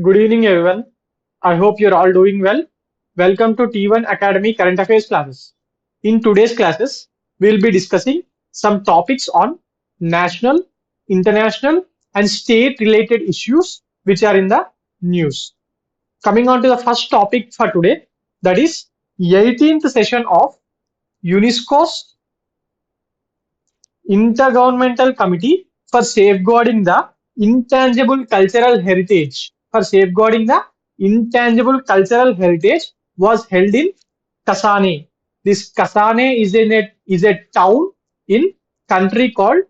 Good evening, everyone. I hope you're all doing well. Welcome to T1 Academy Current Affairs classes. In today's classes, we'll be discussing some topics on national, international, and state related issues which are in the news. Coming on to the first topic for today, that is 18th session of UNESCO's Intergovernmental Committee for Safeguarding the Intangible Cultural Heritage. For safeguarding the intangible cultural heritage was held in Kasane. This Kasane is a town in country called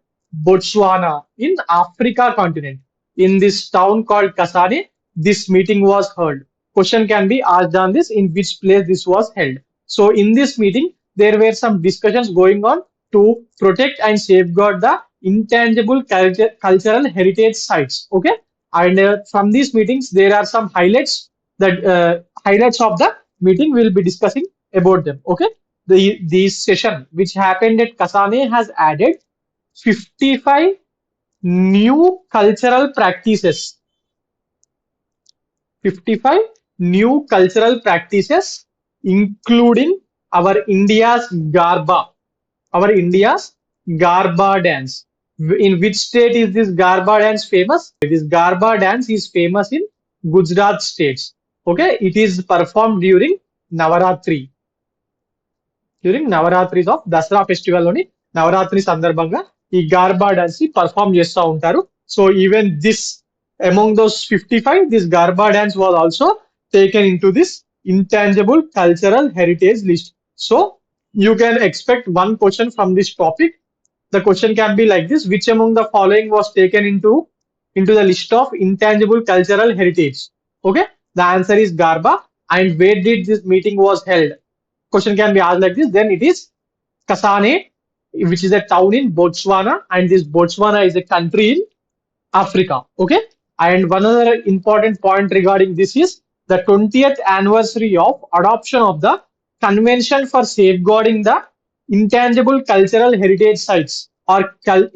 Botswana in Africa continent. In this town called Kasane, this meeting was held. Question can be asked on this: in which place this was held? So in this meeting, there were some discussions going on to protect and safeguard the intangible cultural heritage sites. Okay, and from these meetings, there are some highlights that highlights of the meeting we'll be discussing about them. Okay, this session which happened at Kasane has added 55 new cultural practices. 55 new cultural practices, including our India's Garba. Our India's Garba dance. In which state is this Garba dance famous? This Garba dance is famous in Gujarat states. Okay, it is performed during Navaratri. During Navaratris of Dasara festival loni Navaratri సందర్భంగా ఈ Garba dance ని perform చేస్తూ ఉంటారు. So even this among those 55, this Garba dance was also taken into this intangible cultural heritage list. So you can expect one question from this topic. The question can be like this: which among the following was taken into the list of intangible cultural heritage? Okay, the answer is Garba. And where did this meeting was held? Question can be asked like this. Then it is Kasane, which is a town in Botswana, and this Botswana is a country in Africa. Okay, and one other important point regarding this is the 20th anniversary of adoption of the Convention for Safeguarding the Intangible Cultural Heritage Sites or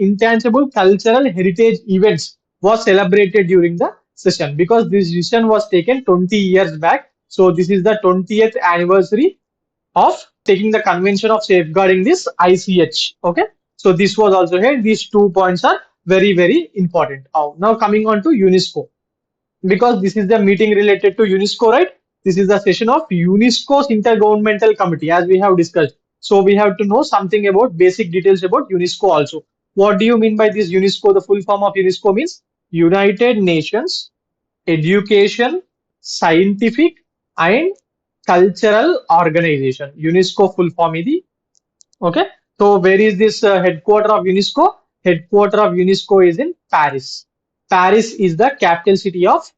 Intangible Cultural Heritage Events was celebrated during the session, because this decision was taken 20 years back. So this is the 20th anniversary of taking the Convention of Safeguarding this ICH. Okay, so this was also here. These 2 points are very, very important. Now coming on to UNESCO, because this is the meeting related to UNESCO, right? This is the session of UNESCO's Intergovernmental Committee, as we have discussed. So we have to know something about basic details about UNESCO also. What do you mean by this UNESCO? The full form of UNESCO means United Nations Education, Scientific and Cultural Organization. UNESCO full form is the. Okay. So where is this headquarter of UNESCO? Headquarter of UNESCO is in Paris. Paris is the capital city of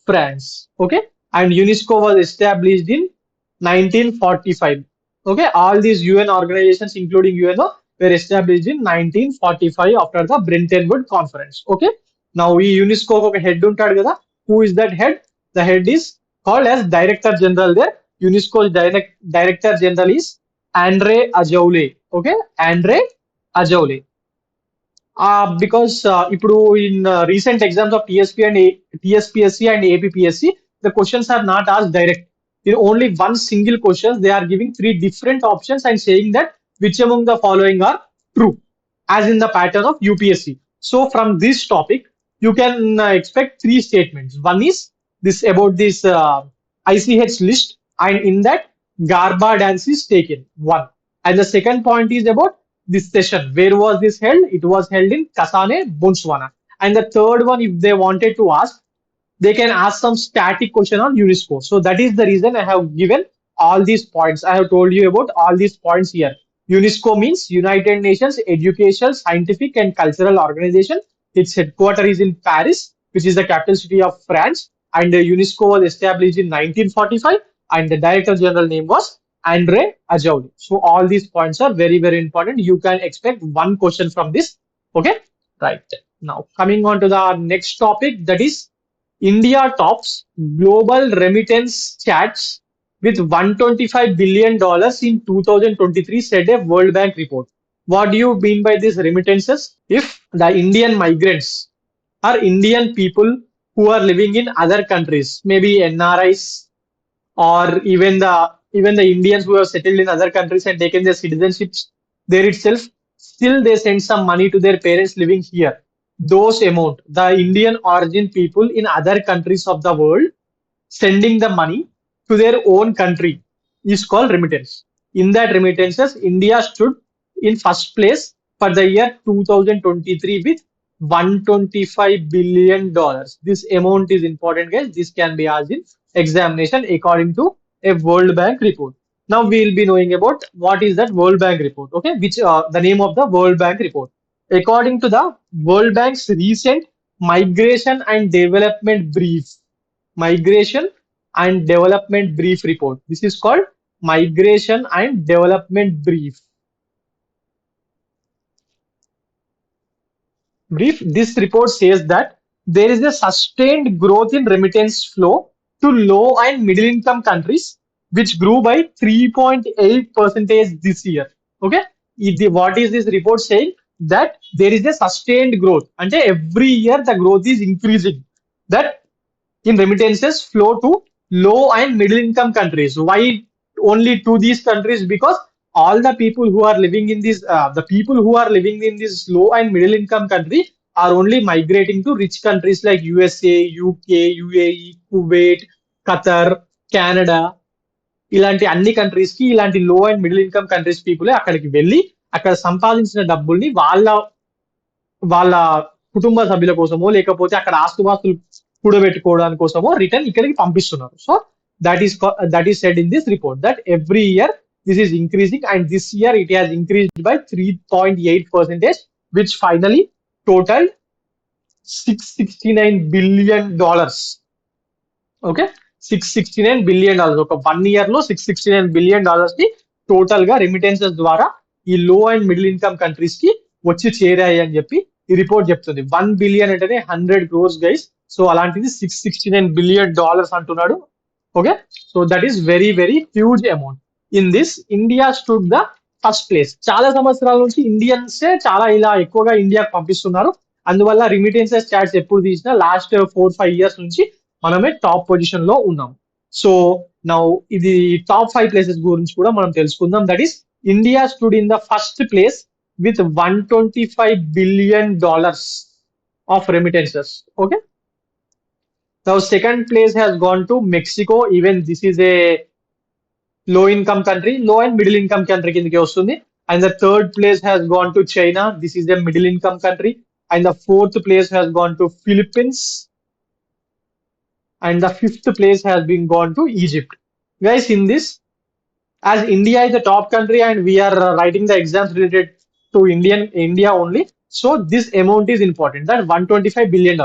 France. Okay. And UNESCO was established in 1945. Okay. All these UN organizations, including UNO, were established in 1945 after the Bretton Woods Conference. Okay. Now we UNESCO ఒక head ఉంటాడు కదా. Who is that head? The head is called as Director General there. UNESCO's Director General is Andre Azoulay. Okay, Andre Azoulay. Because ఇప్పుడు in recent exams of TSPSC and APPSC, the questions are not asked direct. In only one single question, they are giving 3 different options and saying that which among the following are true, as in the pattern of UPSC. So from this topic, you can expect 3 statements. One is this about this ICH list, and in that Garba dance is taken. One. And the second point is about this session. Where was this held? It was held in Kasane, Botswana. And the third one, if they wanted to ask, they can ask some static question on UNESCO. So that is the reason I have given all these points. I have told you about all these points here. UNESCO means United Nations Educational, Scientific and Cultural Organization. Its headquarters is in Paris, which is the capital city of France. And UNESCO was established in 1945. And the Director General name was Andre Azoulay. So all these points are very, very important. You can expect one question from this. Okay, right. Now coming on to the next topic, that is India tops global remittance chats with $125 billion in 2023, said a World Bank report. What do you mean by these remittances? If the Indian migrants are Indian people who are living in other countries, maybe NRIs, or even the Indians who have settled in other countries and taken their citizenships there itself, still they send some money to their parents living here. Those amount, the Indian origin people in other countries of the world sending the money to their own country is called remittance. In that remittances, India stood in first place for the year 2023 with $125 billion. This amount is important, guys. This can be asked in examination according to a World Bank report. Now we will be knowing about what is that World Bank report. Okay, which the name of the World Bank report. According to the World Bank's recent migration and development brief, migration and development brief report. This is called migration and development brief. This report says that there is a sustained growth in remittance flow to low and middle income countries, which grew by 3.8 percentage this year. Okay, what is this report saying? That there is a sustained growth, and every year the growth is increasing. That in remittances flow to low and middle income countries. Why only to these countries? Because all the people who are living in the people who are living in this low and middle income country are only migrating to rich countries like USA, UK, UAE, Kuwait, Qatar, Canada. ఇలాంటి అన్ని countries కి ఇలాంటి లో and middle income countries people అక్కడికి వెళ్ళి అక్కడ సంపాదించిన డబ్బుల్ని వాళ్ళ వాళ్ళ కుటుంబ సభ్యుల కోసమో లేకపోతే అక్కడ ఆస్తుపాస్తులు కూడబెట్టుకోవడానికి కోసమో రిటర్న్ ఇక్కడికి పంపిస్తున్నారు. So that is said in this report that every year this is increasing and this year it has increased by 3.8 percentage, which finally totaled $669 billion. Okay, $669 billion. ఒక 1 year లో $669 billion ని టోటల్ గా remittances ద్వారా ఈ లో and middle income countries కి వచ్చి చేరాయి అని చెప్పి ఈ రిపోర్ట్ చెప్తుంది. 1 billion అంటేనే 100 crores గైస్. సో అలాంటిది $669 billion అంటున్నాడు. Okay, so that is very very huge amount. In this India stood the first place. చాలా సంవత్సరాల నుంచి ఇండియన్సే చాలా ఇలా ఎక్కువగా ఇండియాకి పంపిస్తున్నారు. అందువల్ల రిమిటెన్సెస్ చార్ట్స్ ఎప్పుడు తీసినా లాస్ట్ 4-5 years నుంచి మనమే టాప్ పొజిషన్ లో ఉన్నాం. సో నౌ ఇది టాప్ 5 ప్లేసెస్ గురించి కూడా మనం తెలుసుకుందాం. That is India stood in the first place with $125 billion of remittances. Okay. Now, second place has gone to Mexico. Even this is a low income country, low and middle income country. And the third place has gone to China. This is a middle income country. And the fourth place has gone to Philippines. And the fifth place has been gone to Egypt. Guys, in this, as India is the top country and we are writing the exams related to India only. So this amount is important, that $125 billion.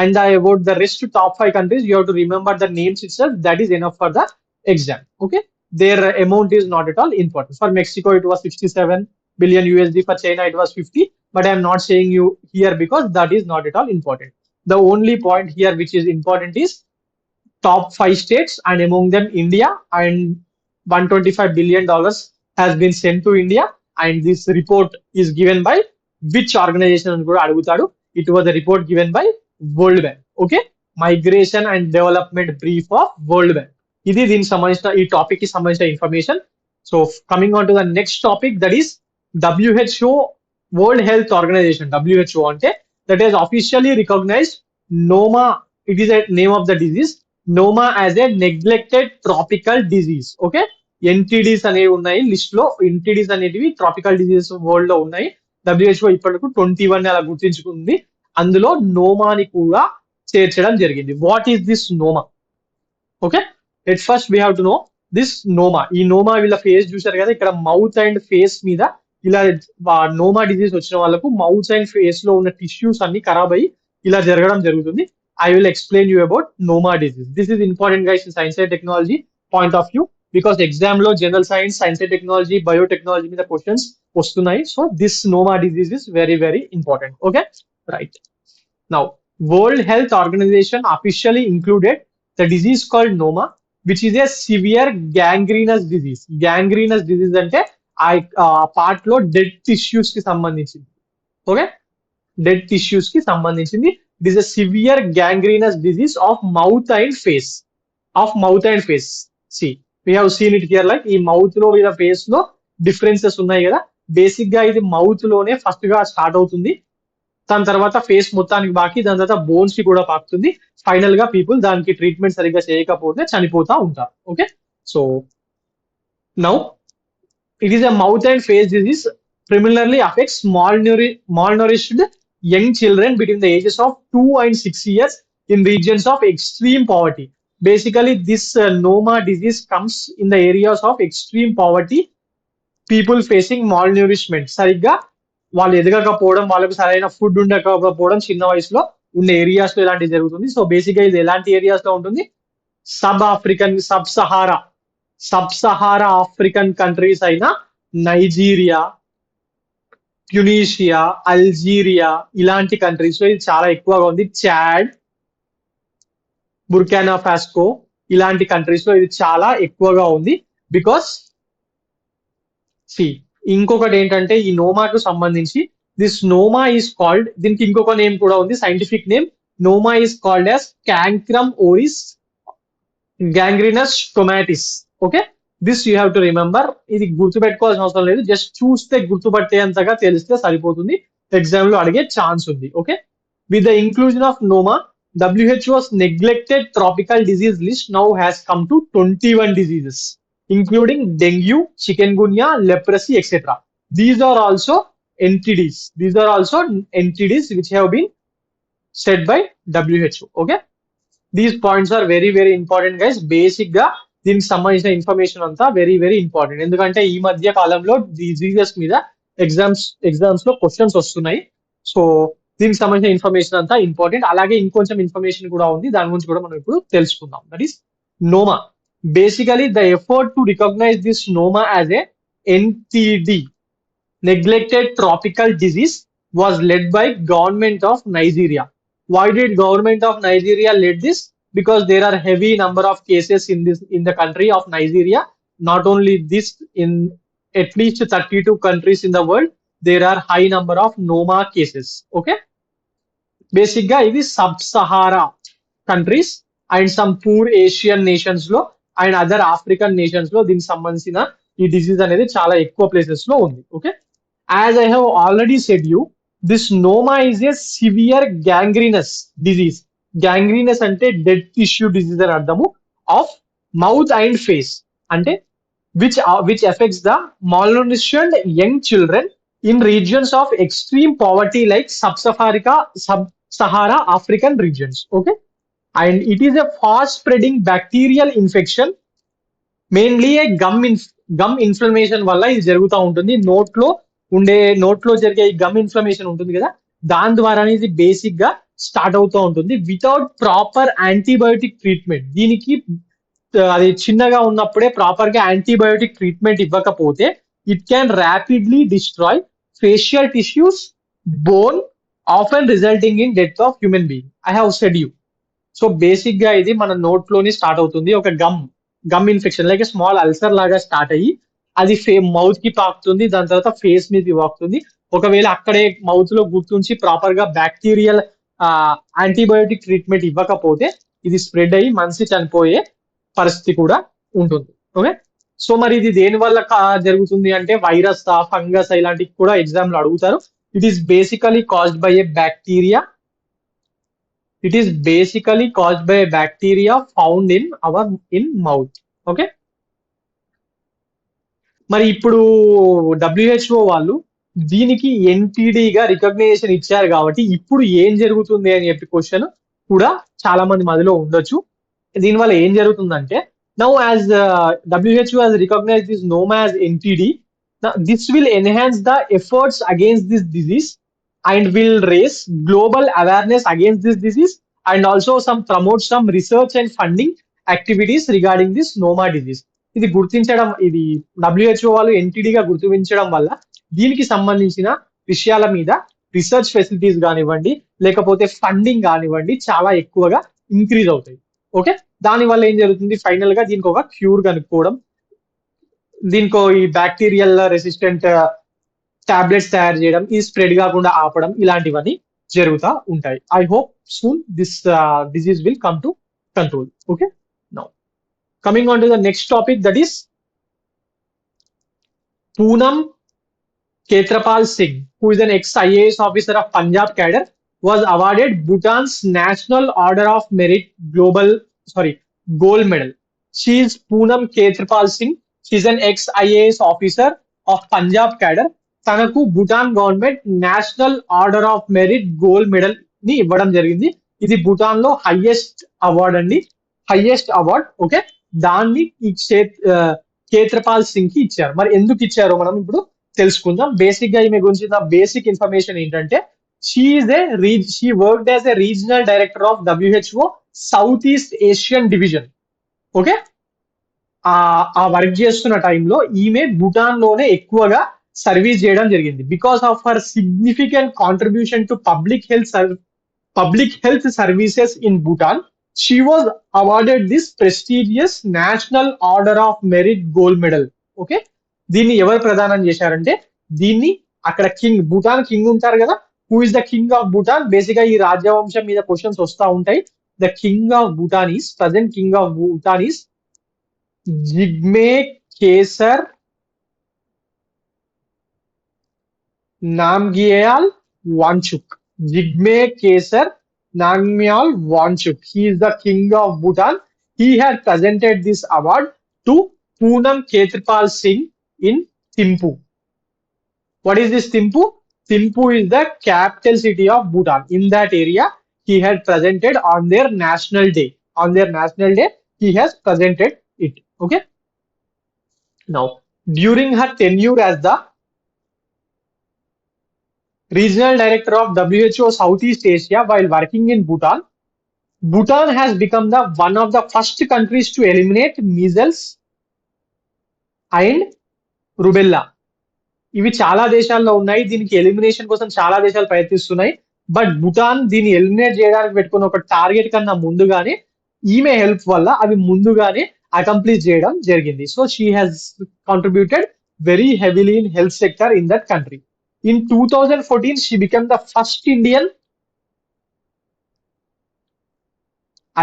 And about the rest to top 5 countries, you have to remember the names itself. That is enough for the exam. Okay, their amount is not at all important. For Mexico, it was 67 billion USD. For China, it was 50. But I am not saying you here because that is not at all important. The only point here which is important is top 5 states, and among them India, and $125 billion has been sent to India. And this report is given by which organization అని కూడా అడుగుతాడు. It was a report given by World Bank. Okay, migration and development brief of World Bank. ఇది దీనికి సంబంధించిన ఈ topic కి సంబంధించిన information. So coming on to the next topic, that is WHO, world health organisation. WHO అంటే that is officially recognised noma. It is a name of the disease. Noma as a neglected tropical disease. Okay, NTDs అనేవి ఉన్నాయి list లో. ఎన్టీడీస్ అనేటివి tropical diseases world లో ఉన్నాయి. WHO ఇప్పటికు 21 అలా గుర్తించుకుంది. అందులో నోమాని కూడా చేర్చడం జరిగింది. What is this noma? Okay, at first we have to know this noma. ఈ నోమా వీళ్ళ ఫేస్ చూసారు కదా, ఇక్కడ మౌత్ అండ్ ఫేస్ మీద ఇలా నోమా డిజీజ్ వచ్చిన వాళ్ళకు మౌత్ అండ్ ఫేస్ లో ఉన్న టిష్యూస్ అన్ని ఖరాబ్ అయ్యి ఇలా జరగడం జరుగుతుంది. I will explain you about Noma disease. This is important, guys, in science and technology point of view, because exam lo general science, science and technology, biotechnology మీద questions వస్తున్నాయి. So this Noma disease is very very important. Okay, right. Now, World Health Organization officially included the disease called Noma, which is a severe gangrenous disease. Gangrenous disease అంటే ఆ part లో dead tissues కి సంబంధించింది. Okay, dead tissues కి సంబంధించింది. It is a severe gangrenous disease of mouth and face. Of mouth and face. See, we have seen it here like ఈ mouth లో మీద ఫేస్ లో డిఫరెన్సెస్ ఉన్నాయి కదా. బేసిక్ గా ఇది మౌత్ లోనే ఫస్ట్ గా స్టార్ట్ అవుతుంది. దాని తర్వాత ఫేస్ మొత్తానికి బాకి దాని తర్వాత బోన్స్ కి కూడా పాకుతుంది. ఫైనల్ గా పీపుల్ దానికి ట్రీట్మెంట్ సరిగ్గా చేయకపోతే చనిపోతా ఉంటారు. Okay, so now it is a mouth and face disease primarily affects malnourished young children between the ages of 2 and 6 years in regions of extreme poverty. Basically, this Noma disease comes in the areas of extreme poverty, people facing malnourishment. సరిగ్గా వాళ్ళు ఎదగకపోవడం, వాళ్ళకి సరైన food ఉండకపోవడం చిన్న వయసులో ఉన్న areas లో ఇలాంటివి జరుగుతుంది. సో బేసిక్ గా ఇది ఎలాంటి ఏరియాస్ లో ఉంటుంది? సబ్ సహారా ఆఫ్రికన్ కంట్రీస్ అయిన నైజీరియా, ట్యునీషియా, అల్జీరియా ఇలాంటి కంట్రీస్ లో ఇది చాలా ఎక్కువగా ఉంది. చాడ్, బుర్కినా ఫాస్కో ఇలాంటి కంట్రీస్ లో ఇది చాలా ఎక్కువగా ఉంది. బికాస్ ఇంకొకటి ఏంటంటే ఈ నోమాకు సంబంధించి దిస్ నోమా ఈస్ కాల్డ్, దీనికి ఇంకొక నేమ్ కూడా ఉంది, scientific name. Noma is called as cancrum oris gangrenous stomatitis. Okay, this you have to remember. ఇది గుర్తుపెట్టుకోవాల్సిన అవసరం లేదు, జస్ట్ చూస్తే గుర్తుపట్టేంతగా తెలిస్తే సరిపోతుంది. ఎగ్జామ్ లో అడిగే ఛాన్స్ ఉంది. Okay, with the inclusion of noma, WHO's neglected tropical disease list now has come to 21 diseases, including dengue, chikungunya, leprosy, etc. These are also entities. These are also entities which have been said by WHO. Okay, these points are very very important guys. Basic గా దీనికి సంబంధించిన information అంతా very very important. ఎందుకంటే ఈ మధ్య కాలంలో diseases మీద exams లో క్వశ్చన్స్ వస్తున్నాయి. సో దీనికి సంబంధించిన ఇన్ఫర్మేషన్ అంతా ఇంపార్టెంట్. అలాగే ఇంకొంచెం ఇన్ఫర్మేషన్ కూడా ఉంది, దాని గురించి కూడా మనం ఇప్పుడు తెలుసుకుందాం. That is noma. Basically the effort to recognise this noma as a NTD, neglected tropical disease, was led by government of Nigeria. Why did government of Nigeria lead this? Because there are heavy number of cases in the country of Nigeria. Not only this, in at least 32 countries in the world, there are high number of Noma cases. Okay, basic ga ఇది sub-Sahara countries and some poor Asian nations లో and other African nations లో దీనికి సంబంధించిన ఈ disease అనేది చాలా ఎక్కువ places లో ఉంది. Okay, as I have already said you, this Noma is a severe gangrenous disease. Gangrenous అంటే డెడ్ టిష్యూ డిసీజ్ అని అర్థము. ఆఫ్ మౌత్ అండ్ ఫేస్ అంటే which affects the malnourished young children in regions of extreme poverty like sub-Sahara African regions. Okay, and it is a fast spreading bacterial infection, mainly gum inflammation వల్ల ఇది జరుగుతూ ఉంటుంది. నోట్లో జరిగే gum inflammation ఉంటుంది కదా, దాని ద్వారానే ఇది బేసిక్ గా స్టార్ట్ అవుతూ ఉంటుంది. వితౌట్ ప్రాపర్ యాంటీబయోటిక్ ట్రీట్మెంట్, దీనికి అది చిన్నగా ఉన్నప్పుడే ప్రాపర్ గా యాంటీబయోటిక్ ట్రీట్మెంట్ ఇవ్వకపోతే it can rapidly destroy facial tissues, bone, often resulting in death of human being. I have said you. So basic గా ఇది మన నోట్లోని స్టార్ట్ అవుతుంది. ఒక gum infection like small ulcer లాగా స్టార్ట్ అయ్యి అది మౌత్ కి పాకుతుంది, దాని తర్వాత ఫేస్ మీదకి పాకుతుంది. ఒకవేళ అక్కడే మౌత్ లో గుర్తుంచి ప్రాపర్ గా బ్యాక్టీరియల్ యాంటీబయోటిక్ ట్రీట్మెంట్ ఇవ్వకపోతే ఇది స్ప్రెడ్ అయ్యి మనిషి చనిపోయే పరిస్థితి కూడా ఉంటుంది. ఓకే, సో మరి ఇది దేని వల్ల జరుగుతుంది అంటే వైరస్, ఫంగస్ ఇలాంటివి కూడా ఎగ్జామ్ లో అడుగుతారు. It is basically caused by A bacteria. It is basically caused by a bacteria found in mouth. Okay, మరి ఇప్పుడు WHO వాళ్ళు దీనికి NTD గా రికగ్నైజేషన్ ఇచ్చారు కాబట్టి ఇప్పుడు ఏం జరుగుతుంది అని చెప్పి క్వశ్చన్ కూడా చాలా మంది మధ్యలో ఉండొచ్చు. దీనివల్ల ఏం జరుగుతుందంటే, now as WHO has recognized this Noma as NTD, this will enhance the efforts against this disease and will raise global awareness against this disease and also promote some research and funding activities regarding this Noma disease. ఇది గుర్తించడం, ఇది WHO వాళ్ళు NTD గా గుర్తించడం వల్ల దీనికి సంబంధించిన విషయాల మీద రీసెర్చ్ ఫెసిలిటీస్ కానివ్వండి, లేకపోతే ఫండింగ్ కానివ్వండి, చాలా ఎక్కువగా ఇంక్రీజ్ అవుతాయి. ఓకే, దాని వల్ల ఏం జరుగుతుంది, ఫైనల్ గా దీనికి ఒక క్యూర్ కనుక్కోవడం, దీనికో ఈ బ్యాక్టీరియల్ రెసిస్టెంట్ టాబ్లెట్స్ తయారు చేయడం, ఈ స్ప్రెడ్ కాకుండా ఆపడం, ఇలాంటివన్నీ జరుగుతా ఉంటాయి. I hope soon this disease will come to control. Okay, now coming on to the next topic, that is Poonam Ketrapal Singh, who is an ex-IAS officer of Punjab cadre, was awarded Bhutan's National Order of Merit Gold Medal. She is Poonam Ketrapal Singh. She is an ex-IAS officer of Punjab cadre. తనకు Bhutan government national order of merit gold medal ని ఇవ్వడం జరిగింది. ఇది భూటాన్ లో highest award అండి, highest award. Okay, దాన్ని ఈ కేత్రపాల్ సింగ్ కి ఇచ్చారు. మరి ఎందుకు ఇచ్చారో మనం ఇప్పుడు తెలుసుకుందాం. బేసిక్ గా ఈమె గురించి బేసిక్ ఇన్ఫర్మేషన్ ఏంటంటే, she worked as a regional director of WHO south east Asian division. Okay, ఆ వర్క్ చేస్తున్న టైంలో ఈమె భూటాన్ లోనే ఎక్కువగా సర్వీస్ చేయడం జరిగింది. Because of her significant contribution to public health services in Bhutan, she was awarded this prestigious national order of merit gold medal. Okay, దీన్ని ఎవరు ప్రదానం చేశారంటే, దీన్ని అక్కడ కింగ్, భూటాన్ కింగ్ ఉంటారు కదా, who is the king of Bhutan. Basic గా ఈ రాజ్యవంశం మీద క్వశ్చన్స్ వస్తూ ఉంటాయి. The king of Bhutan is, present king of Bhutan is Jigme Khesar Namgyel Wangchuck. Jigme Khesar Namgyel Wangchuck. He is the king of Bhutan. He had presented this award to Poonam Ketrapal Singh in Thimphu. What is this Thimphu? Thimphu is the capital city of Bhutan. In that area, he had presented on their national day. On their national day, he has presented it. Okay. Now, during her tenure as the regional director of WHO Southeast Asia while working in Bhutan, Bhutan has become one of the first countries to eliminate measles and rubella. ఇవి చాలా దేశాల్లో ఉన్నాయి. దీనికి elimination కోసం చాలా దేశాలు ప్రయత్నిస్తున్నాయి. But Bhutan దీన్ని ఎలిమినేట్ చేయడానికి పెట్టుకున్న ఒక టార్గెట్ కన్నా ముందుగానే ఈమె హెల్ప్ వల్ల అవి ముందుగానే అకంప్లీట్ చేయడం జరిగింది. So she has contributed very heavily in health sector in that country. In 2014, she became the first Indian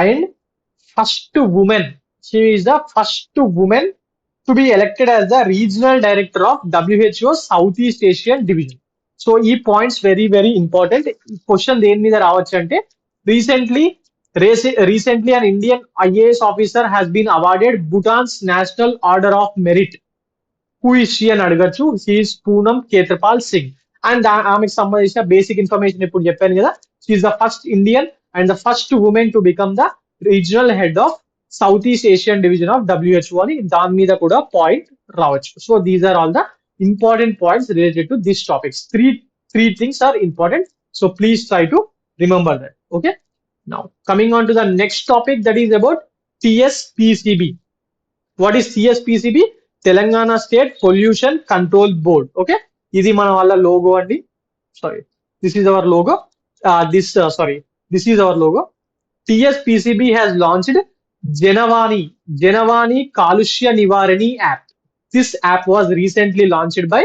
and first woman. She is the first woman to be elected as the regional director of WHO Southeast Asian Division. So, ఈ points very, very important. Question దేని మీద రావచ్చు అంటే, recently an Indian IAS officer has been awarded Bhutan's National Order of Merit. Who is she అని అడగచ్చు. She is Poonam Ketrapal Singh. And ఆమెకు సంబంధించిన basic information ఇప్పుడు చెప్పాను కదా. She is the first Indian and the first women to become the regional head of south east Asian division of WHO అని దాని మీద కూడా పాయింట్ రావచ్చు. So these are all the important points related to this topics. Three things are important. So please try to remember that. Okay, now coming on to the next topic, that is about TSPCB. What is TSPCB? Telangana state pollution control board. Okay, ఇది మన వాళ్ళ logo అండి. Sorry, this is our logo. This is our logo. TSPCB has launched Janavani Kalushya Nivarini app. This app was recently launched by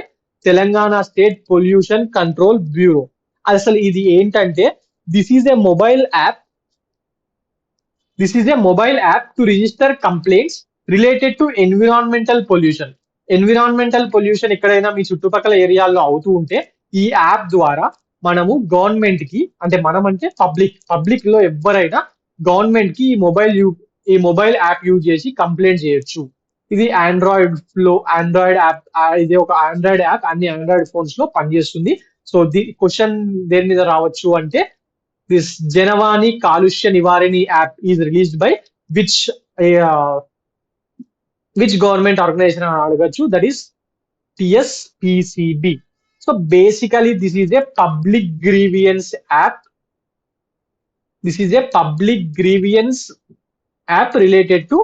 Telangana state pollution control bureau. అసలు ఇది ఏంటంటే, this is a mobile app. This is a mobile app to register complaints related to environmental pollution. Environmental pollution ఎక్కడైనా మీ చుట్టుపక్కల ఏరియాల్లో అవుతూ ఉంటే ఈ app ద్వారా మనము గవర్నమెంట్ కి, అంటే మనం అంటే పబ్లిక్ లో ఎవరైనా గవర్నమెంట్ కి ఈ మొబైల్ యాప్ యూజ్ చేసి కంప్లైంట్ చేయొచ్చు. ఇది ఆండ్రాయిడ్ యాప్. ఇది ఒక ఆండ్రాయిడ్ యాప్, అన్ని ఆండ్రాయిడ్ ఫోన్స్ లో పనిచేస్తుంది. సో క్వశ్చన్ దేని మీద రావచ్చు అంటే, this Janavani Kalushya Nivarini app is released by which government organization అని అడగచ్చు. That is TSPCB. So basically this is a public grievance app. This is a public grievance app related to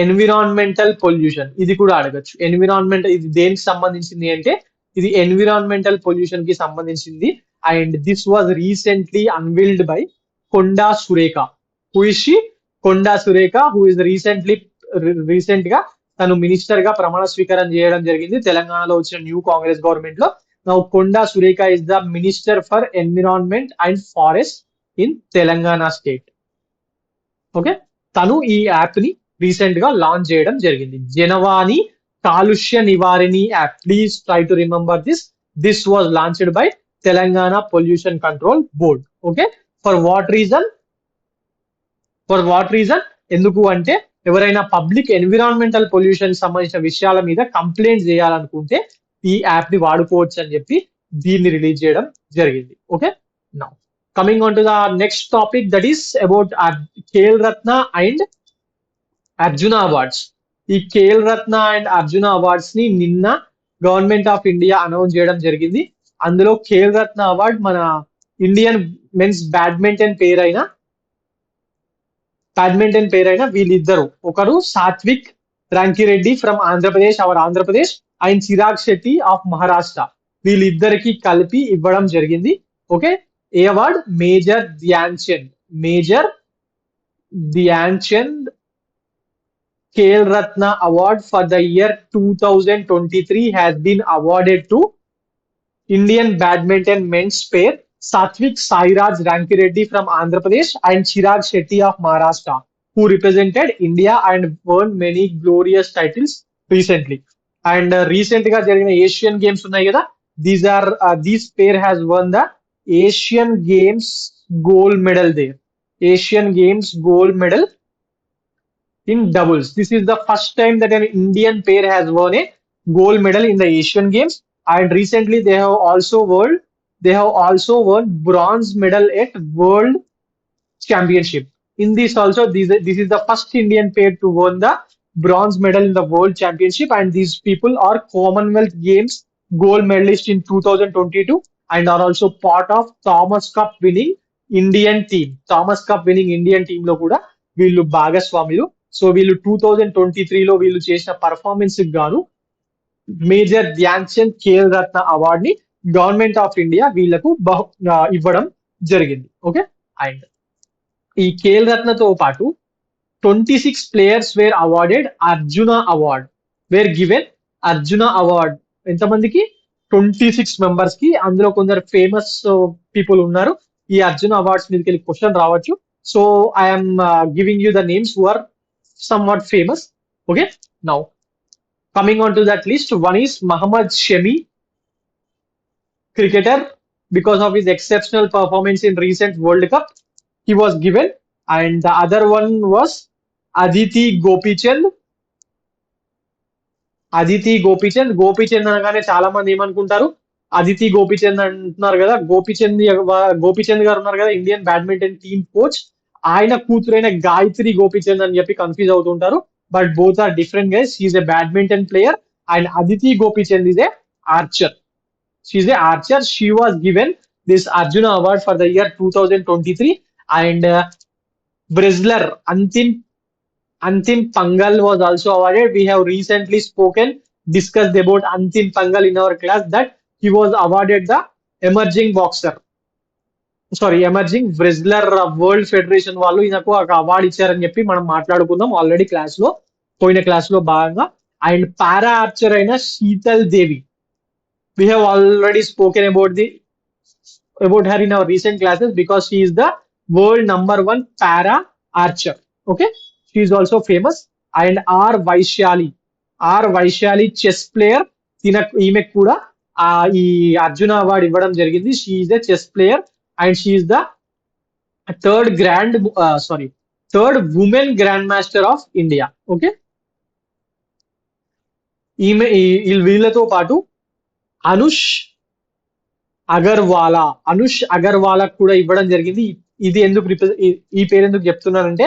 environmental pollution. ఇది కూడా అడగచ్చు. Environmental, ఇది దేనికి సంబంధించింది అంటే, ఇది ఎన్విరాన్మెంటల్ పొల్యూషన్ కి సంబంధించింది. And this was recently unveiled by Konda Surekha. Who is she? Konda Surekha, who is recent గా తను మినిస్టర్ గా ప్రమాణ స్వీకారం చేయడం జరిగింది తెలంగాణలో వచ్చిన న్యూ కాంగ్రెస్ గవర్నమెంట్ లో. Now Konda Sureka is the Minister for Environment and Forest in Telangana state. Okay, తను ఈ యాప్ ని రీసెంట్ గా లాంచ్ చేయడం జరిగింది. Janavani Kalushya Nivarini app. Please try to remember this. This was launched by Telangana pollution control board. Okay, for what reason? ఎందుకు అంటే ఎవరైనా public environmental pollution సంబంధించిన విషయాల మీద కంప్లైంట్ చేయాలనుకుంటే ఈ యాప్ ని వాడుకోవచ్చు అని చెప్పి దీన్ని రిలీజ్ చేయడం జరిగింది. Okay, now coming on to the next topic, that is about Khel Ratna and Arjuna awards. ఈ ఖేల్ రత్న అండ్ అర్జున అవార్డ్స్ ని నిన్న గవర్నమెంట్ ఆఫ్ ఇండియా అనౌన్స్ చేయడం జరిగింది. అందులో ఖేల్ రత్న అవార్డ్ మన ఇండియన్ మెన్స్ బ్యాడ్మింటన్ పేరైన వీళ్ళిద్దరు, ఒకరు Satwik Rankireddy from Andhra Pradesh, our Andhra Pradesh, and Chirag Shetty of Maharashtra, వీళ్ళిద్దరికి కలిపి ఇవ్వడం జరిగింది. Okay, a award? Major Dhyan Chand Khel Ratna award for the year 2023 has been awarded to Indian badminton men's pair Satvik Sairaj Rankireddy from Andhra Pradesh and Chirag Shetty of Maharashtra, who represented India and won many glorious titles recently. And recent గా జరిగిన Asian games ఉన్నాయి కదా, these pair has won the Asian Games gold medal there. Asian Games gold medal in doubles. This is the first time that an Indian pair has won a gold medal in the Asian Games, and recently they have also won bronze medal at World Championship. In this also, this is the first Indian pair to win the bronze medal in the World Championship, and these people are Commonwealth Games gold medalists in 2022 and are also part of Thomas Cup winning Indian team. Thomas Cup winning Indian team లో కూడా వీళ్ళు భాగస్వాములు. So వీళ్ళు 2023లో వీళ్ళు చేసిన performance గాను major Dhyan Chand Khel Ratna award ని government of India వీళ్లకు ఇవ్వడం జరిగింది. ఓకే, అండ్ ఈ ఖేల్ రత్నతో పాటు 26 players were awarded Arjuna award. Arjuna award ఎంతమందికి? 26 మెంబర్స్ కి. అందులో కొందరు ఫేమస్ పీపుల్ ఉన్నారు. ఈ అర్జున అవార్డ్స్ మీదకి వెళ్ళి క్వశ్చన్ రావచ్చు. So I'm giving you the names who are somewhat famous. Okay, now coming on to that list, one is Mohammad Shami, cricketer, because of his exceptional performance in recent World Cup he was given, and the other one was Aditi Gopichand. Gopichand అనగానే చాలా మంది ఏమనుకుంటారు, అదితి గోపిచంద్ అంటున్నారు కదా, గోపిచంద్ గారు ఉన్నారు కదా Indian badminton team coach, ఆయన కూతురైన గాయత్రి గోపిచంద్ అని చెప్పి కన్ఫ్యూజ్ అవుతుంటారు. But both are different guys. She's a badminton player and Aditi Gopichand is a archer. She is a archer. She was given this Arjuna award for the year 2023, and wrestler Antim Pangal was also awarded. We have recently discussed about Antim Pangal in our class, that he was awarded the emerging wrestler world federation వాళ్ళు ఈయనకు ఒక award ఇచ్చారని చెప్పి మనం మాట్లాడుకుందాం already పోయిన class లో భాగంగా. అండ్ పారా ఆర్చర్ అయిన శీతల్ దేవి, we have already spoken about her in our recent classes because she is the world number 1 para archer. Okay, she is also famous. And R Vaishali chess player, ఈమె కూడా ఈ Arjuna award ఇవ్వడం జరిగింది. She is a chess player and she is the third women grandmaster of India. Okay, వీళ్ళతో పాటు అనుష్ అగర్వాలా కూడా ఇవ్వడం జరిగింది. ఇది ఈ పేరు ఎందుకు చెప్తున్నానంటే,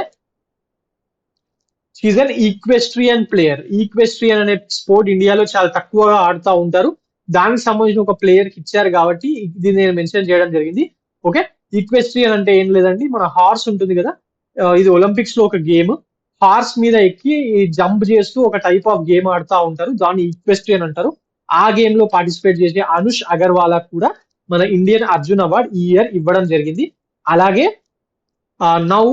she's an equestrian player. Equestrian అనే స్పోర్ట్ ఇండియాలో చాలా తక్కువగా ఆడుతూ ఉంటారు. దానికి సంబంధించిన ఒక ప్లేయర్ కి ఇచ్చారు కాబట్టి ఇది నేను మెన్షన్ చేయడం జరిగింది. ఓకే, ఈక్వెస్ట్రియన్ అంటే ఏం లేదండి, మన హార్స్ ఉంటుంది కదా, ఇది ఒలింపిక్స్ లో ఒక గేమ్. హార్స్ మీద ఎక్కి జంప్ చేస్తూ ఒక టైప్ ఆఫ్ గేమ్ ఆడుతూ ఉంటారు, దాన్ని ఈక్వెస్ట్రియన్ అంటారు. ఆ గేమ్ లో పార్టిసిపేట్ చేసే అనుష్ అగర్వాలా కూడా మన ఇండియన్ అర్జున్ అవార్డ్ ఈ ఇయర్ ఇవ్వడం జరిగింది. అలాగే నౌ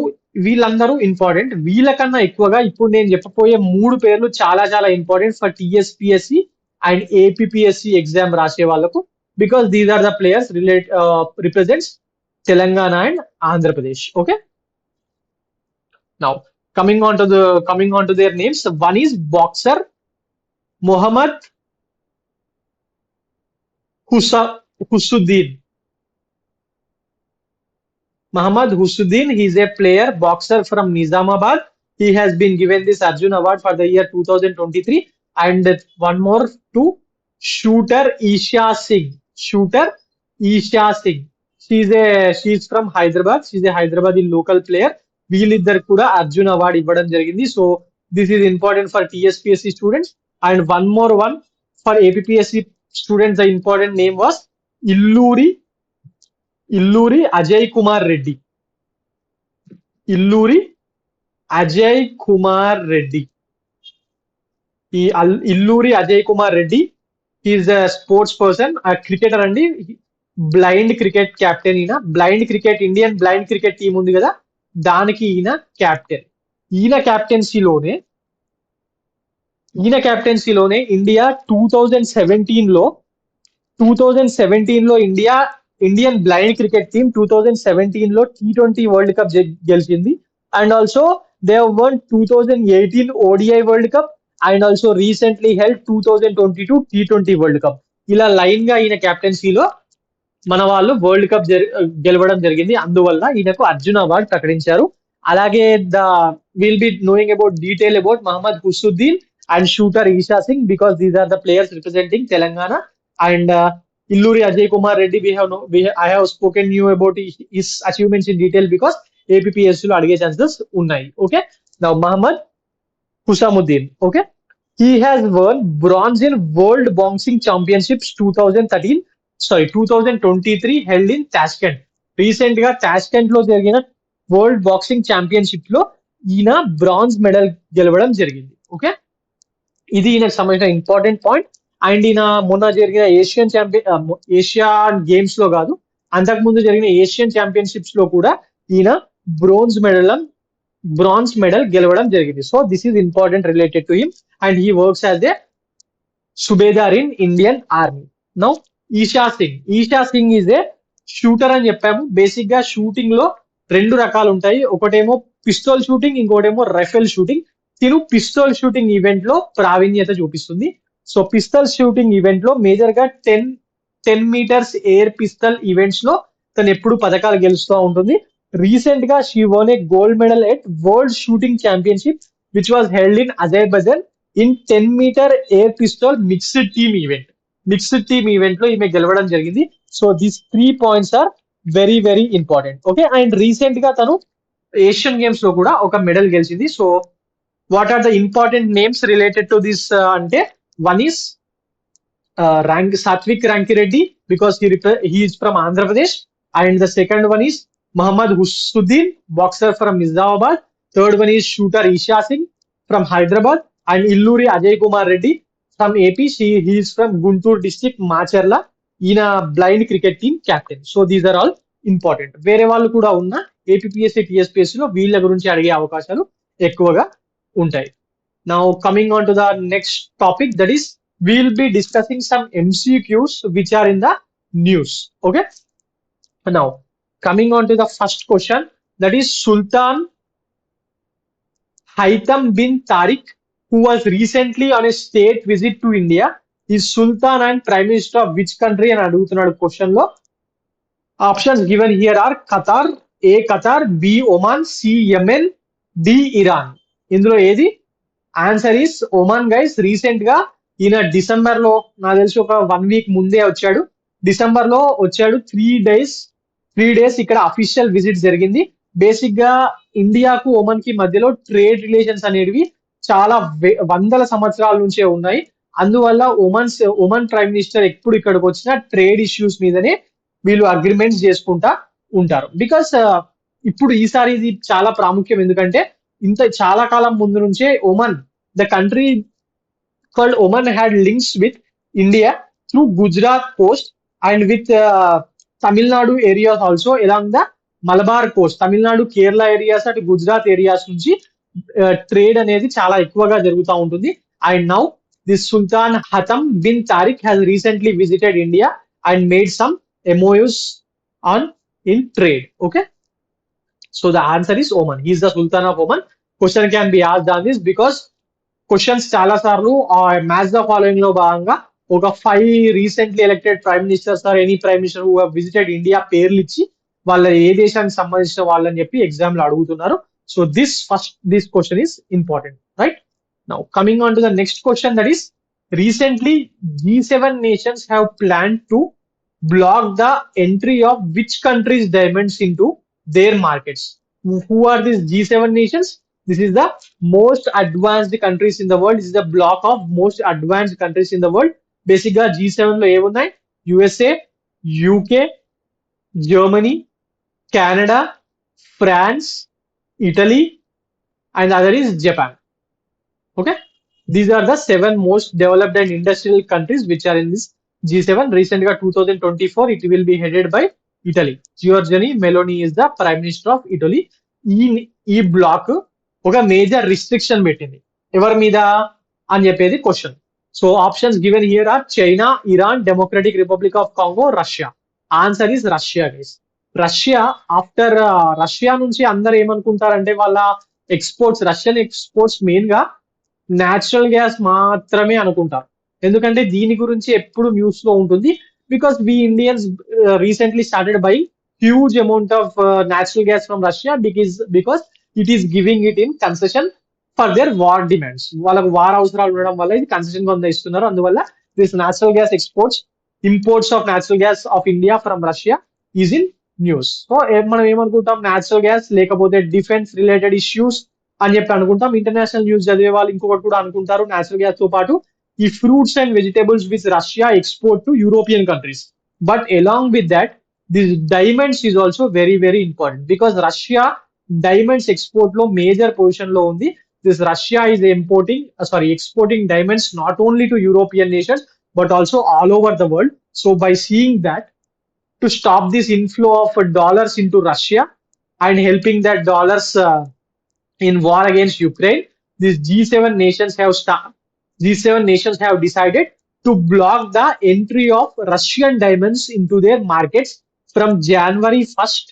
వీళ్ళందరూ ఇంపార్టెంట్. వీళ్ళకన్నా ఎక్కువగా ఇప్పుడు నేను చెప్పబోయే 3 పేర్లు చాలా చాలా important for TSPSC and APSC exam రాసే వాళ్ళకు. because these are the players represents Telangana and Andhra Pradesh. Okay. Now coming on to their names. One is boxer Mohammad Husuddin. Muhammad Husuddin, he is a player, boxer from Nizamabad. He has been given this Arjun Award for the year 2023. And one more to shooter Isha Singh. Shooter Isha Singh. She's from Hyderabad. She's a Hyderabadi local player. వీళ్ళిద్దరు కూడా Arjun award ఇవ్వడం జరిగింది. So this is important for TSPSC students. And one more one for APSC students the important name was Illuri Illuri Ajay Kumar Reddy. Illuri Ajay Kumar Reddy. ఈ Illuri Ajay Kumar Reddy is a sports person, cricketer అండి. Blind cricket captain. ఈయన blind cricket, Indian blind cricket team ఉంది కదా, దానికి ఈయన captain. ఈయన క్యాప్టెన్సీలోనే India 2017లో ఇండియన్ బ్లైండ్ క్రికెట్ టీమ్ 2017లో T20 వరల్డ్ కప్ గెలిచింది. And also they one 2018 ODI world cup and also recently held 2022 T20 world cup. ఇలా లైన్ గా ఈయన క్యాప్టెన్సీలో మన వాళ్ళు వరల్డ్ కప్ గెలవడం జరిగింది. అందువల్ల ఈయనకు అర్జున్ అవార్డ్ ప్రకటించారు. అలాగే will be knowing about detail about Mohammed Hussamuddin and shooter Esha Singh because these are the players representing Telangana. And Illuri Ajay Kumar Reddy, I have spoken you about his achievements in detail because APPSC లో అడిగే chances ఉన్నాయి. Okay. Now Muhammad Husamuddin. Okay. He has won bronze in World Boxing Championships 2023 held in Tashkent. Recent గా Tashkent లో జరిగిన world boxing championship లో ఈయన bronze medal గెలవడం జరిగింది. ఓకే. ఇది ఈయనకు సంబంధించిన ఇంపార్టెంట్ పాయింట్. అండ్ ఈయన మొన్న జరిగిన ఏషియన్ గేమ్స్ లో కాదు, అంతకుముందు జరిగిన ఏషియన్ ఛాంపియన్షిప్స్ లో కూడా ఈయన బ్రాంజ్ మెడల్ గెలవడం జరిగింది. So this is important related to him. And he works as a subedar in Indian army. Now Esha Singh is a shooter అని చెప్పాము. బేసిక్ గా షూటింగ్ లో రెండు రకాలు ఉంటాయి. ఒకటేమో పిస్తోల్ షూటింగ్, ఇంకోటేమో రైఫిల్ షూటింగ్. తిను పిస్తోల్ షూటింగ్ ఈవెంట్ లో ప్రావీణ్యత చూపిస్తుంది. సో పిస్తల్ షూటింగ్ ఈవెంట్ లో మేజర్ గా 10 మీటర్స్ ఎయిర్ పిస్తల్ ఈవెంట్స్ లో తను ఎప్పుడు పథకాలు గెలుస్తూ ఉంటుంది. రీసెంట్ గా she won a gold medal at world shooting championship which was held in Azerbaijan in 10 meter air pistol mixed team event లో ఈమె గెలవడం జరిగింది. So these 3 points are very very important. Okay. And recent గా తను Asian games లో కూడా ఒక medal గెలిచింది. So what are the important names related to this అంటే one is Satvik Rankireddy because he is from Andhra Pradesh, and the second one is Muhammad Husuddin, boxer from Nizamabad. Third one is shooter Isha Singh from Hyderabad, and Illuri Ajay Kumar Reddy from AP. He is from Guntur district, Macherla, in a blind cricket team captain. So these are all important. వేరే వాళ్ళు కూడా ఉన్న APSC TSPSC లో వీళ్ళ గురించి అడిగే అవకాశాలు ఎక్కువగా ఉంటాయి. Now coming on to the next topic, that is we'll be discussing some MCQs which are in the news. Okay. Now coming on to the first question, that is Sultan Haitham bin Tariq, who was recently on a state visit to India, is Sultan and Prime Minister of which country? And adugutunnadu question lo. Options given here are Qatar, A Qatar, B Oman, C Yemen, D Iran. ఇందులో ఏది? Answer is Oman guys. Recent గా ఈయన December లో, నాకు తెలిసి ఒక 1 week ముందే వచ్చాడు. డిసెంబర్ లో వచ్చాడు. 3 డేస్ ఇక్కడ అఫీషియల్ విజిట్ జరిగింది. బేసిక్ గా ఇండియాకు ఒమన్ కి మధ్యలో ట్రేడ్ రిలేషన్స్ అనేవి చాలా వందల సంవత్సరాల నుంచే ఉన్నాయి. అందువల్ల ఒమన్ ప్రైమ్ మినిస్టర్ ఎప్పుడు ఇక్కడికి వచ్చినా ట్రేడ్ ఇష్యూస్ మీదనే వీళ్ళు అగ్రిమెంట్స్ చేసుకుంటా ఉంటారు. బికాస్ ఇప్పుడు ఈసారి ఇది చాలా ప్రాముఖ్యం. ఎందుకంటే చాలా కాలం ముందు నుంచే Oman, the country called Oman had links with India through Gujarat coast and with Tamil Nadu areas also along the Malabar coast. Tamil Nadu, Kerala areas at Gujarat areas నుంచి ట్రేడ్ అనేది చాలా ఎక్కువగా జరుగుతూ ఉంటుంది. And now this Sultan Haitham bin Tariq has recently visited India and made some MOUs on in trade. Okay, so the answer is Oman. He is the Sultan of Oman. Question can be asked on this because questions చాలా సార్లు match the following లో భాగంగా ఒక 5 recently elected prime ministers or any prime minister who visited India పేర్లు ఇచ్చి వాళ్ళ ఏ దేశానికి సంబంధించిన వాళ్ళని చెప్పి ఎగ్జామ్ లో అడుగుతున్నారు. So this question is important, right? Now coming on to the next question, that is recently G7 nations have planned to block the entry of which countries' diamonds into their markets. Who are these G7 nations? This is the most advanced countries in the world. This is the block of most advanced countries in the world. Basically, G7 లో ఏమున్నాయి? USA, UK, Germany, Canada, France, Italy, and other is Japan. Okay, these are the 7 most developed and industrial countries which are in this G7. Recently, 2024, it will be headed by Italy. Giorgia Meloni is the Prime Minister of Italy. ఈ block ఒక major restriction పెట్టింది ఎవరి మీద అని చెప్పేది question. So options given here are China, Iran, Democratic Republic of Congo, Russia. Answer is Russia guys. Russia after Russia నుంచి అందరు ఏమనుకుంటారంటే వాళ్ళ ఎక్స్పోర్ట్స్, రష్యన్ ఎక్స్పోర్ట్స్ మెయిన్ గా న్యాచురల్ గ్యాస్ మాత్రమే అనుకుంటారు. ఎందుకంటే దీని గురించి ఎప్పుడు న్యూస్ లో ఉంటుంది. Because we Indians recently started buy huge amount of natural gas from Russia because it is giving it in concession for their war demands. వాళ్ళకు వార్ అవసరాలు ఉండడం వల్ల ఇది కన్సెషన్ కింద ఇస్తున్నారు. అందువల్ల this natural gas imports of natural gas off India from Russia is in news. So మనం ఏమనుకుంటాం, న్యాచురల్ గ్యాస్ లేకపోతే డిఫెన్స్ రిలేటెడ్ ఇష్యూస్ అని చెప్పి అనుకుంటాం. ఇంటర్నేషనల్ న్యూస్ చదివే వాళ్ళు ఇంకొకటి కూడా అనుకుంటారు, న్యాచురల్ గ్యాస్ తో పాటు ఈ fruits and vegetables which Russia export to European countries. But along with that this diamonds is also very very important because Russia diamonds export లో మేజర్ పొజిషన్ లో ఉంది. This Russia is exporting diamonds not only to European nations but also all over the world. So by seeing that, to stop this inflow of dollars into Russia and helping that dollars in war against Ukraine, these G7 nations have decided to block the entry of Russian diamonds into their markets from January 1st,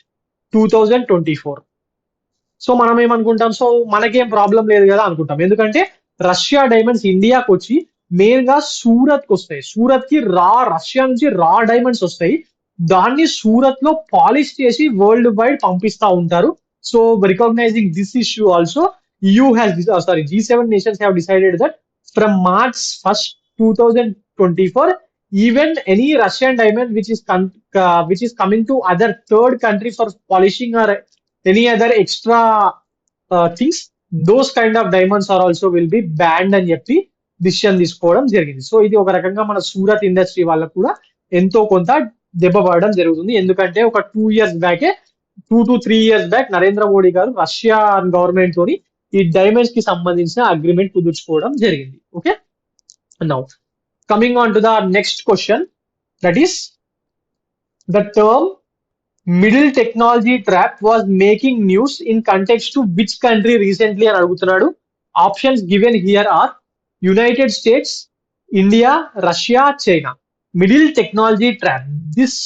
2024. So మనం ఏమనుకుంటాం, so మనకేం problem లేదు కదా అనుకుంటాం. ఎందుకంటే Russia diamonds ఇండియాకి వచ్చి main గా సూరత్ కి వస్తాయి. సూరత్ కి రష్యా నుంచి రా డైమండ్స్ వస్తాయి. దాన్ని సూరత్ లో పాలిష్ చేసి వరల్డ్ వైడ్ పంపిస్తా ఉంటారు. So recognising this issue also G7 nations have decided that from March 1st, 2024, even any Russian diamond which is coming to other third country for polishing or any other extra things, those kind of diamonds are also will be banned అని చెప్పి decision తీసుకోవడం జరిగింది. So ఇది ఒక రకంగా మన Surat industry వాళ్ళకు కూడా ఎంతో కొంత దెబ్బ పడడం జరుగుతుంది. ఎందుకంటే ఒక 2 to 3 years back Narendra Modi గారు రష్యా గవర్నమెంట్ తోని ఈ డైమండ్స్ కి సంబంధించిన అగ్రిమెంట్ కుదుర్చుకోవడం జరిగింది. Okay, now coming on to the next question, that is the term middle technology trap was making news in context to which country recently అని అడుగుతున్నాడు. Options given here are United States, India, Russia, China. Middle technology trap, this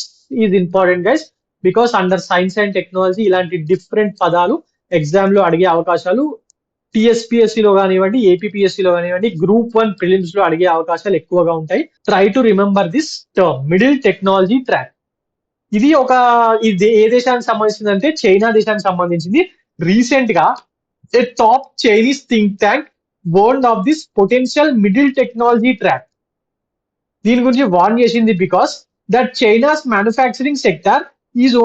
is important guys because under science and technology ఇలాంటి different పదాలు exam లో అడిగే అవకాశాలు TSPSC లో కానివ్వండి, APPSC లో కానివ్వండి, గ్రూప్ 1 ప్రిలిమ్స్ లో అడిగే అవకాశాలు ఎక్కువగా ఉంటాయి. Try to remember this term middle technology trap. ఇది ఏ దేశానికి సంబంధించింది అంటే చైనా దేశానికి సంబంధించింది. రీసెంట్ గా a top Chinese think tank warned of this potential middle technology trap. దీని గురించి వార్న్ చేసింది because that China's manufacturing sector is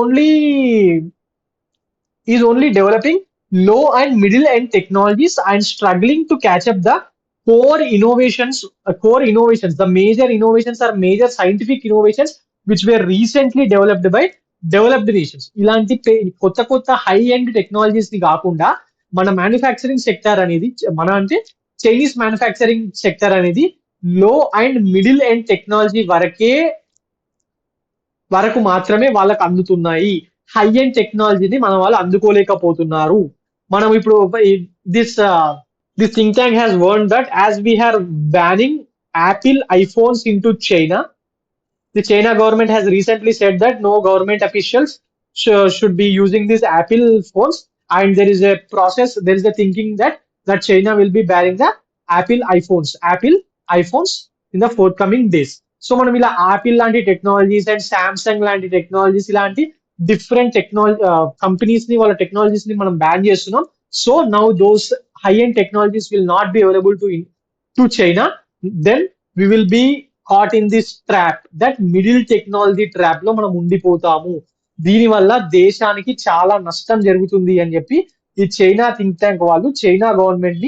only developing low and middle end technologies and struggling to catch up the core innovations. The major innovations are major scientific innovations which were recently developed by developed nations. ఇలాంటి కొత్త high end technologies ని కాకుండా మన manufacturing sector అనేది Chinese manufacturing sector అనేది లో and middle end technology వరకు మాత్రమే వాళ్ళకు అందుతున్నాయి. హై ఎండ్ టెక్నాలజీని మన వాళ్ళు అందుకోలేకపోతున్నారు. మనం ఇప్పుడు this think tank has warned that as we are banning Apple iPhones in to China, The China government has recently said that no government officials should be using these Apple phones, and there is a process, there is a thinking that China will be banning the Apple iPhones in the forthcoming days. So మనం ఇలా Apple లాంటి technologies and Samsung లాంటి technologies ఇలాంటి different technology companies ని వాళ్ళ technologies ని మనం ban చేస్తున్నాం. So now those high end technologies will not be available to China. Then we will be caught in this trap, that middle technology trap లో మనం ఉండిపోతాము. దీని వల్ల దేశానికి చాలా నష్టం జరుగుతుంది అని చెప్పి ఈ చైనా థింక్ ట్యాంక్ వాళ్ళు చైనా గవర్నమెంట్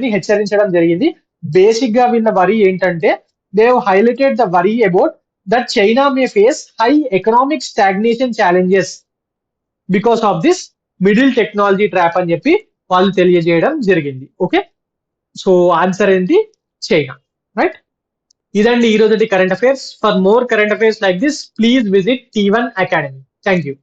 ని హెచ్చరించడం జరిగింది. బేసిక్ గా వీళ్ళ వరి ఏంటంటే, దే హైలైటెడ్ ద వరి about that China May face high economic stagnation challenges because of this middle technology trap అని చెప్పి వాళ్ళు తెలియజేయడం జరిగింది. ఓకే, సో ఆన్సర్ ఏంటి? China, right? ఇదండి ఈ రోజు current affairs. For more current affairs like this, please visit T1 Academy. Thank you.